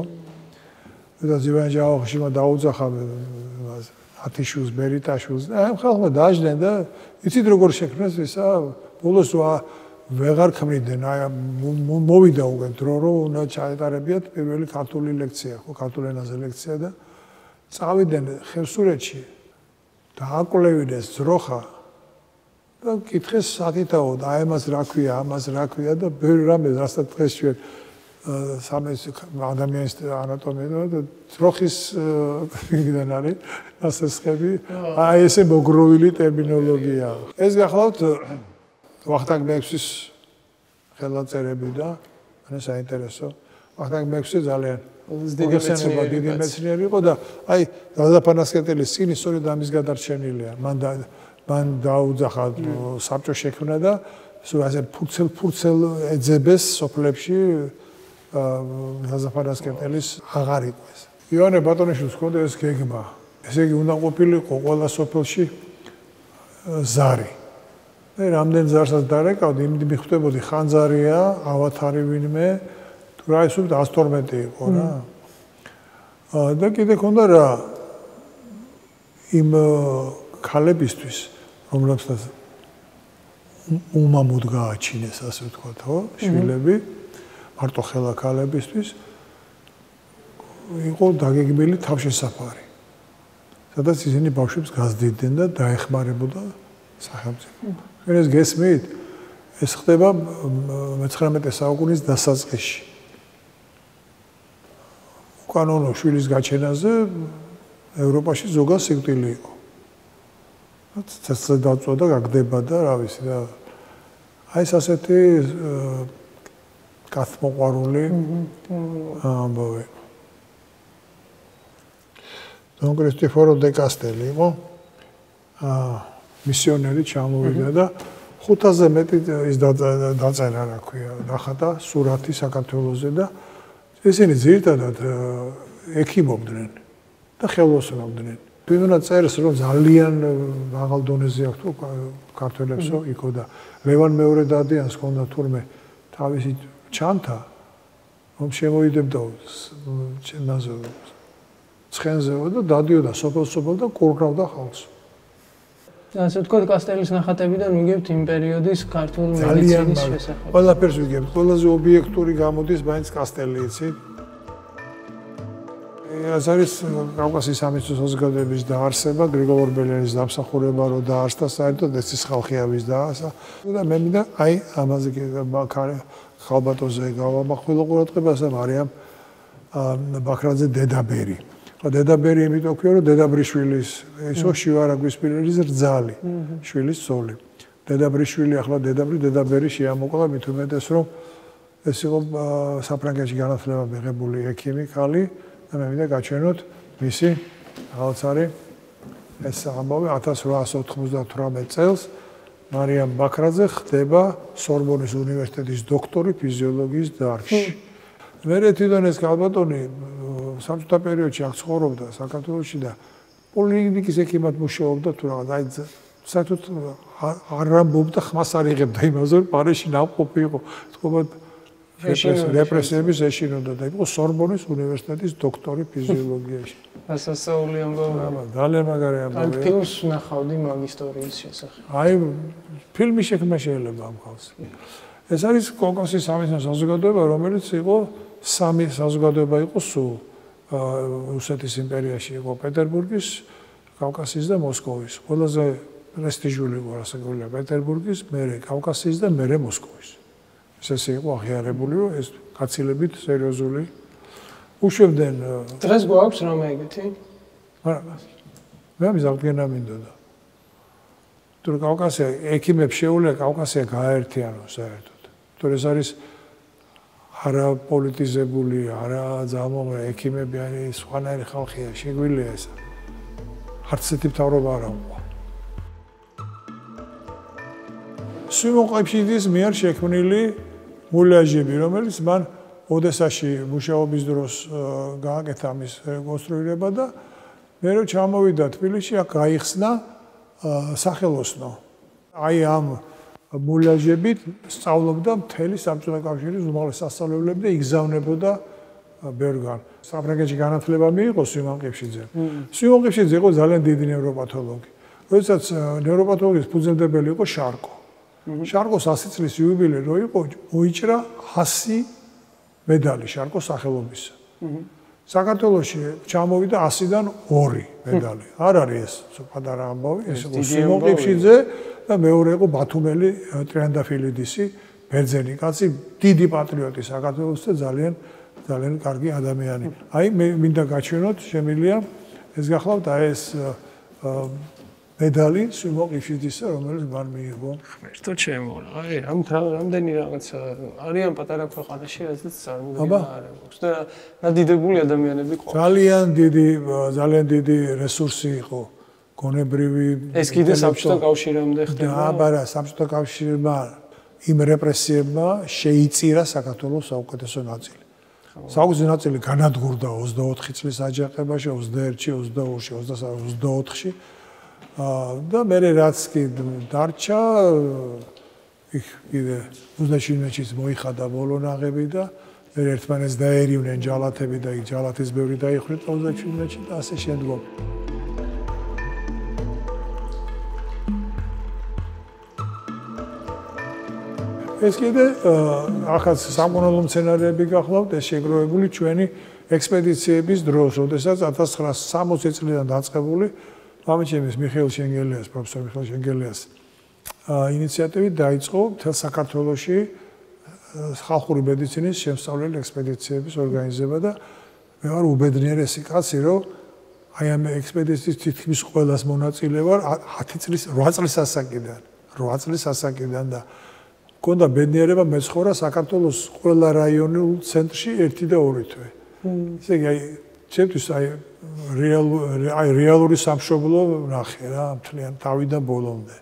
და ზივან ჯავახში დაუძახა 10 შულს ბერიტაშულს ამ ხალხმა დაждდნენ და იცით როგორ შექმნეს ისა ბოლოს ვეღარ ქმნიდნენ აი მოვიდა უკვე დრო რომ უნდა ჩაეტარებიათ პირველი ქართული ლექცია ხო ქართულ ენაზე ლექცია და წავიდნენ ხევსურეთში დააკვლევიდნენ ძროხა და კითხეს საკითხაო და აი მას რა ქვია ამას რა ქვია და ბევრი რამე რასაც დღეს ჩვენ სამეს ადამიანის ანატომია და ძროხის მიგდან არის ასესხები აი ესე მოგროვილი ტერმინოლოგია ეს გახლავთ ვახტანგ მექსის ხელნაწერები და ანუ საინტერესო ვახტანგ მექსი ძალიან დიდი მეცნიერი იყო და აი დაზაფანასკეტელის წინი სწორედ ამის გადარჩენილია მან დაუძახა საბჭო შექმნა და სულ ასე ფურცელ ეძებეს სოფლებში დაზაფანასკეტელის აღარ იყოს ივანე ბატონიშვილს ჰქონდა ეს გეგმა ესე იგი უნდა ყოფილიყო ყველა სოფელში ზარი მე რამდენ ზარსაც დარეკავდი იმით მიხვდებოდი ხანძარია ავათარი ვინმე თუ რა ის უკვე 112 იყო რა და კიდე ქონდა რა იმ ქალებისთვის რომლებსაც უმამოდ გააჩინეს ასე ვთქვათ ხო შვილები მარტო ხელა ქალებისთვის იყო დაგეგმილი თავშესაფარი სადაც ისინი ბავშვებს გაზრდიდნენ და დაეხმარებოდა სახელმწიფო ეს გესმით ეს ხდება 19 საუკუნის დასაწყისში უკანონო შვილის გაჩენაზე ევროპაში ზოგადად სიკვდილი იყო ცეცხლი დაწვა და გაგდება და რა ვიცი და აი ეს ასეთი კაცმოყვარული ამბავი დონ კრისტოფორო დე კასტელი იყო მისიონერი ჩამოვიდა და 500-ზე მეტი ის დაწერა რა ქვია ნახატა სურათი საქართველოზე და ესენი ძირითადად ექიმობდნენ და ხელოსნობდნენ თვითონ წერს რომ ძალიან მაღალ დონეზე აქვს ქართველებსო იქო და ლევან მეორე დადიანს ჰქონდა თურმე თავისი ჩანთა რომ შემოიდებდა ნაზო ცხენზეო და დადიოდა სოფელ და კურნავდა ხალხს ასე ვთქვათ კასტელის ნახატებიდან ვიგებთ იმ პერიოდის ქართულ მედიცინის შესახებ ყველაფერს ვიგებთ ყველაზე ობიექტური გამოდის მაინც კასტელი იცით ეს არის კავკასიის სამეცნიერო საზოგადოების დაარსება გრიგოლ ორბელიანის დამსახურება რო დაარსდა საერთოდ ეს ხალხიავის დაარსა და მე მინდა აი ამაზე ხალბატონზე გავამახვილო ყურადღებას და მარიამ ბაქრაძე დედაბერი დედაბერი იმიტომ ქვია, რომ დედაბრიშვილის ისო შივარა გვისპირელის რძალი, შვილის ცოლი. დედაბრიშვილი ახლა დედაბერი შეამოკლა, მით უმეტეს რომ ეს იყო საფრანგეთში განათლება მიღებული ექიმი ქალი და მე მინდა გაჩვენოთ მისი რაღაც არის ეს ამბავი 1898 წელს მარიამ ბაქრაძე ხდება სორბონის უნივერსიტეტის დოქტორი ფიზიოლოგიის დარგში. მერე თვითონ ეს ქალბატონი საბჭოთა პერიოდში აქ ცხოვრობდა საქართველოში და პოლიკლინიკის ექიმად მუშაობდა თუ რაღაც აი საერთოდ არ ამბობდა ხმას არ იღებდა იმაზე რომ პარიზში ნავყოფი იყო თქო რეპრესიების ეშინოდა და იყო სორბონის უნივერსიტეტის დოქტორი ფიზიოლოგიაში. ასასაული ამბავი. ძალიან მაგარი ამბავი. ან ფილმს ნახავდი მაგ ისტორიის შესახებ. აი ფილმი შექმნა შეიძლება ამ ხალხს. ეს არის კავკასიის სამეცნიერო საზოგადოება, რომელიც იყო სამი საზოგადოება იყო სულ. რუსეთის იმპერიაში იყო პეტერბურგის, კავკასიის და მოსკოვის. ყველაზე პრესტიჟული იყო რასაკვირველია პეტერბურგის, მერე კავკასიის და მერე მოსკოვის. ეს იყო აღიარებული, რომ ეს კაცილებით სერიოზული უშვებდნენ. დღეს გვაქვს რამე ეგეთი? არა. მე ამის აღდგენა მინდოდა. თუ კავკასია ექიმებს შეუძლია კავკასია გააერთიანოს საერთოდ. თუ ეს არის არა პოლიტიზებული, არა ძალმომრე ექიმები არის სხვანაირი ხალხია, შეგვიძლია ეს. არც ესეთი მთავრობა არ აქვს. სიმონ ყიფშიძის მიერ შექმნილი მულაჟები, რომელიც მან ოდესაში მუშაობის დროს გააკეთა მის რეკონსტრუირება და მე რო ჩამოვიდა თბილისში, აქ გაიხსნა სახელოსნო. აი ამ მულაჟებით სწავლობდა მთელი საბჭოთა კავშირის უმაღლესი სასწავლებლები და იგზავნებოდა ბევრგან. საფრანგეთში განათლება მიიღო სიმონ ყიფშიძემ. სიმონ ყიფშიძე იყო ძალიან დიდი ნევროპათოლოგი. როდესაც ნევროპათოლოგიის ფუძემდებელი იყო შარკო. შარკოს 100 წლის იუბილე რო იყო, მოიჭრა 100 მედალი შარკოს სახელობისა. საქართველოში ჩამოვიდა 100-დან 2 მედალი. არ არის ეს პატარა ამბავი, ეს იყო სიმონ ყიფშიძე და მეორე იყო ბათუმელი ტრიანდაფილიდისი, ბერძენი კაცი, დიდი პატრიოტი საქართველოს და ძალიან კარგი ადამიანი. აი მე მინდა გაჩვენოთ, შემიძლია ეს გახლავთ აი ეს მედალი სიმონ ყიფშიძისა, რომელიც მან მიიღო. ღმერთო ჩემო, აი რამდენი რაღაცა არიან პატარა ქვეყანაში, რასაც არ მოგიარებს და რა დიდებული ადამიანები ყო. ძალიან დიდი რესურსი იყო. გონებრივი ეს კიდე საბჭოთა კავშირამდე ხდება. აბარა, საბჭოთა კავშირმა იმ რეპრესიებმა შეიწირა საქართველოს საუკეთესო ნაწილი. საუკეთესო ნაწილი განადგურდა 24 წლის აჯანყებაში, 21-ში, 22-ში, 23-ში, 24-ში. და მე რაც კი დარჩა, იქ კიდე 27-ში მოიხადა ბოლონაღები და მე ერთმანეთს დაერივნენ ჯალათები და იქ ჯალათის ბევრი დაიხვრიტა 27-ში და ასე შემდგომ. ეს კიდე ახაც სამკურნალო მცენარეები გახლავთ, ეს შეგროვებული ჩვენი ექსპედიციების დროს, როდესაც 1960 წლიდან დაწყებული მამიჩემის მიხეილ შენგელიას, პროფესორ მიხეილ შენგელიას ინიციატივით დაიწყო მთელ საქართველოში ხალხური მედიცინის შემსწავლელი ექსპედიციების ორგანიზება და მე ვარ უბედნიერესი კაცი, რომ აი ამ ექსპედიციის თითქმის ყველას მონაწილე ვარ 10 წლის 8 წლის ასაკიდან და მქონდა ბედნიერება მეცხოვრა საქართველოს ყველა რაიონულ ცენტრში 1 და 2 თვე. ესე იგი აი ჩემთვის აი რეალური სამშობლო ნახე რა, მთლიან თავიდან ბოლომდე.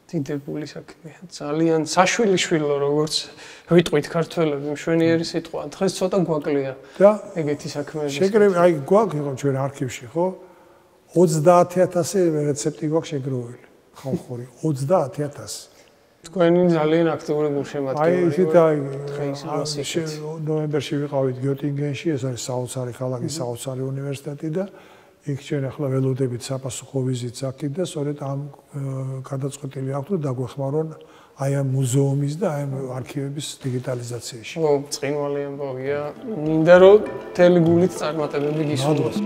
დიდებული საქმეა. ძალიან საშვილიშვილო როგორც ვიტყვით ქართველები, მშვენიერი სიტყვა. დღეს ცოტა გვაკლია. და ეგეთი საქმეები. შეკრები, აი გვაქვს ჩვენ არქივში, ხო? 30000 რეცეპტი გვაქვს შეგროვილი. ხალხური 30000. თქვენი ძალიან აქტიური გულშემატკივარი. აი ისეთ ნოემბერში ვიყავით გიოტინგენში, ეს არის საოცარი ქალაქი, საოცარი უნივერსიტეტი და იქ ჩვენ ახლა ველოდებით საპასუხო ვიზიტს აქეთ და სწორედ ამ გადაწყვეტილი აქვს რომ დაგვეხმარონ აი ამ მუზეუმის და აი ამ არქივების დიგიტალიზაციაში. ო, წინვალი ამბავია. მინდა რომ მთელი გულით წარმატებები გისურვოს.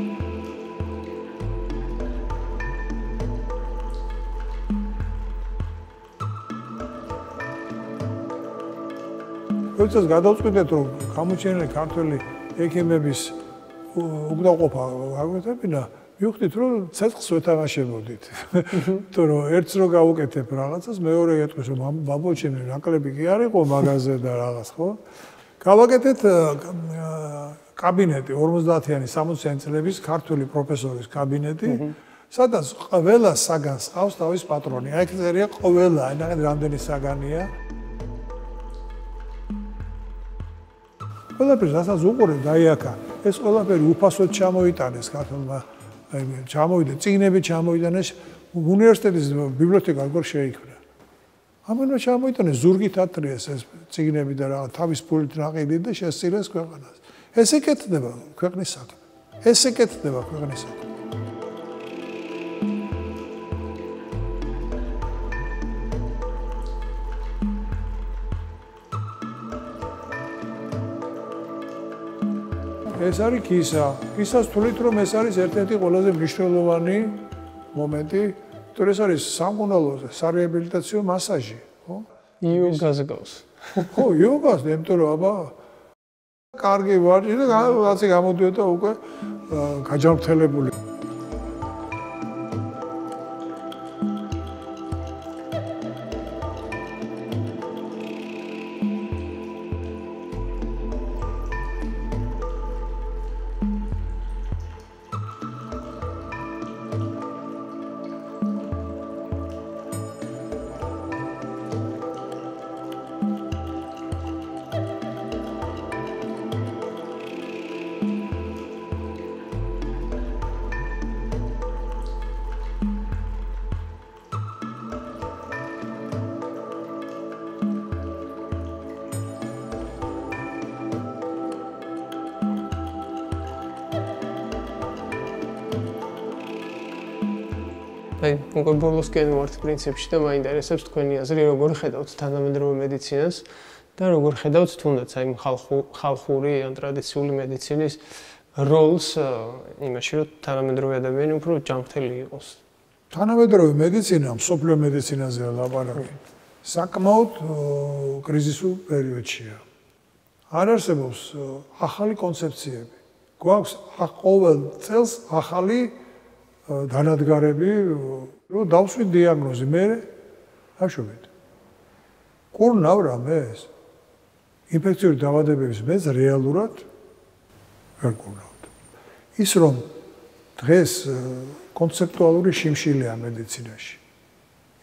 როდესაც გადავწყვიტეთ რომ გამოჩენილი ქართველი ექიმების უკდაყოფა გაგვეთებინა, მივხვდით რომ ცეცხლს ვეთამაშებოდით. იმიტომ რომ ერთს რო გავუკეთებ რაღაცას, მეორე ეტყვის რომ ბაბოჩემი ნაკლები კი არ იყო მაღაზია და რაღაც, ხო? გავაკეთეთ კაბინეტი 50-იანი 60-იანი წლების ქართული პროფესორის კაბინეტი, სადაც ყველა საგანს ყავს თავის პატრონი. აი ეს წერია ყველა, აი ნახეთ რამდენი საგანია. ყველაფერს რასაც უყურებ დაიაკა. ეს ყველაფერი უფასოდ ჩამოიტანეს ქართულმა, ჩამოვიდა წიგნები ჩამოიტანეს უნივერსიტეტის ბიბლიოთეკა როგორ შეიქმნა. ამან ჩამოიტანეს ზურგით ათრიეს ეს წიგნები და რაღაც თავის ფულით ნაყიდი და შესწირეს ქვეყანას. ეს ეკეთდება ქვეყნის საქმე. ეს ეკეთდება ქვეყნის საქმე. ეს არის კისა. კისას თulit რომ ეს არის ერთ-ერთი ყველაზე მნიშვნელოვანი მომენტი, თორე ეს არის სამკურნალო სარეაბილიტაციო მასაჟი, ხო? იოგას გავს. ხო, იოგას, იმიტომ რომ აბა კარგი ვარჯი და რაღაცა გამოდიოდა უკვე გაჯანმრთელებული. აი, უკვე ბოლოსკენ ვართ პრინციპში და მაინტერესებს თქვენი აზრი, როგორ ხედავთ თანამედროვე მედიცინას და როგორ ხედავთ თუნდაც აი ხალხური ან ტრადიციული მედიცინის როლს იმაში, რომ თანამედროვე ადამიანი უფრო ჯანმრთელი იყოს. თანამედროვე მედიცინა, მსოფლიო მედიცინაზე ლაპარაკი, საკმაოდ კრიზისულ პერიოდშია. არ არსებობს ახალი კონცეფციები. გვაქვს ყოველ წელს ახალი დანადგარები, რომ დავსვით დიაგნოზი, მე აშობეთ. კურნავ რამეს? ინფექციური დაავადებების მეც რეალურად ვერ კურნავთ. ის რომ დღეს კონცეპტუალური შიმშილია მედიცინაში.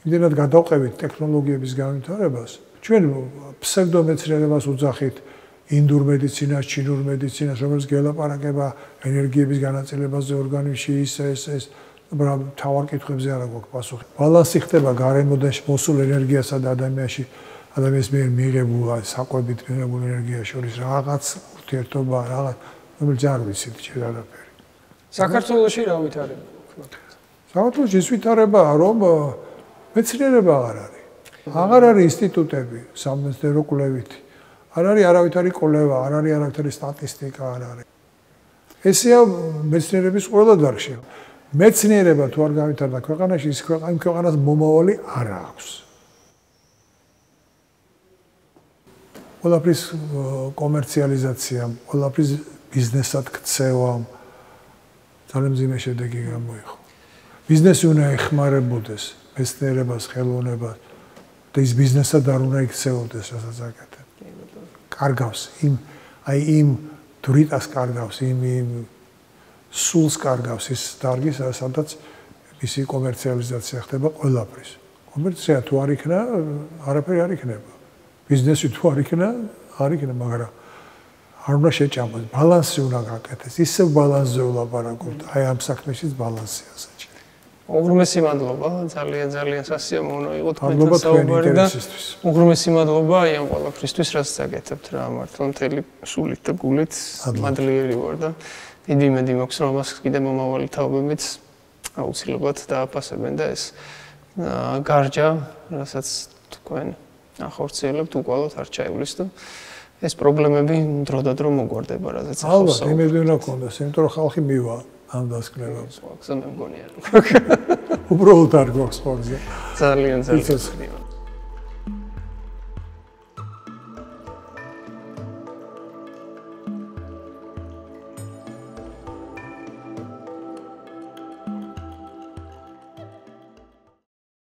იმდენად გადავყევით ტექნოლოგიების განვითარებას, ჩვენ ფსევდომეცნიერებას უძახით ინდურ მედიცინას, ჩინურ მედიცინას, რომელიც გელაპარაკება ენერგიების განაწილებაზე ორგანიზმში, ეს მთავარ კითხვებზე არ აქვს პასუხი. ბალანსი ხდება გარემოდან მოსულ ენერგიასა და ადამიანის მიერ მიღებულ საკვებით მიღებულ ენერგიას შორის რაღაც ურთიერთობა, რაღაც, რომელიც არ ვიცით ჯერ არაფერი. საქართველოში რა ვითარება? საქართველოში ის ვითარებაა, რომ მეცნიერება აღარ არის. აღარ არის ინსტიტუტები სამეცნიერო კვლევითი. არ არის არავითარი კვლევა, არ არის არავითარი სტატისტიკა, არ არის. ესეა მეცნიერების ყველა დარგში. მეცნიერება თუ არ გავითარდა ქვეყანაში, ის იმ ქვეყანას მომავალი არ აქვს. ყველაფრის კომერციალიზაციამ, ყველაფრის ბიზნესად ქცევამ ძალიან მძიმე შედეგი გამოიღო. ბიზნესი უნდა ეხმარებოდეს მეცნიერებას, ხელოვნებას და ის ბიზნესად არ უნდა იქცეოდეს, რასაც აკეთებს. კარგავს იმ დრიტას კარგავს იმ სულს კარგავს ის დარგი სადაც მისი კომერციალიზაცია ხდება ყველაფრის. კომერცია თუ არ იქნა, არაფერი არ იქნება. ბიზნესი თუ არ იქნა, მაგრამ არ უნდა შეჭამოს, ბალანსი უნდა გაკეთდეს. ისევ ბალანსზე ვლაპარაკობთ. აი ამ საქმეშიც ბალანსია საჭირო. უღრმესი მადლობა, ძალიან სასიამოვნო იყო თქვენთან საუბარი და უღრმესი მადლობა აი ამ ყველაფრისთვის, რაც წაკეთებთ რა, მართლა მთელი სულით და გულით მადლიერი ვარ და დიდი იმედი მაქვს, რომ ამას კიდე მომავალი თაობებიც აუცილებლად დააფასებენ და ეს გარჯა, რასაც თქვენ ახორციელებთ, უკვალოდ არ ჩაივლის და ეს პრობლემები დროდადრო მოგვარდება, რაზეც ახლა ალბათ იმედი უნდა გქონდეს, იმიტომ რომ ხალხი მივა ამ დასკვნელებს. სხვა გზა მე მგონია. უბრალოდ არ გვაქვს სხვა გზა. ძალიან.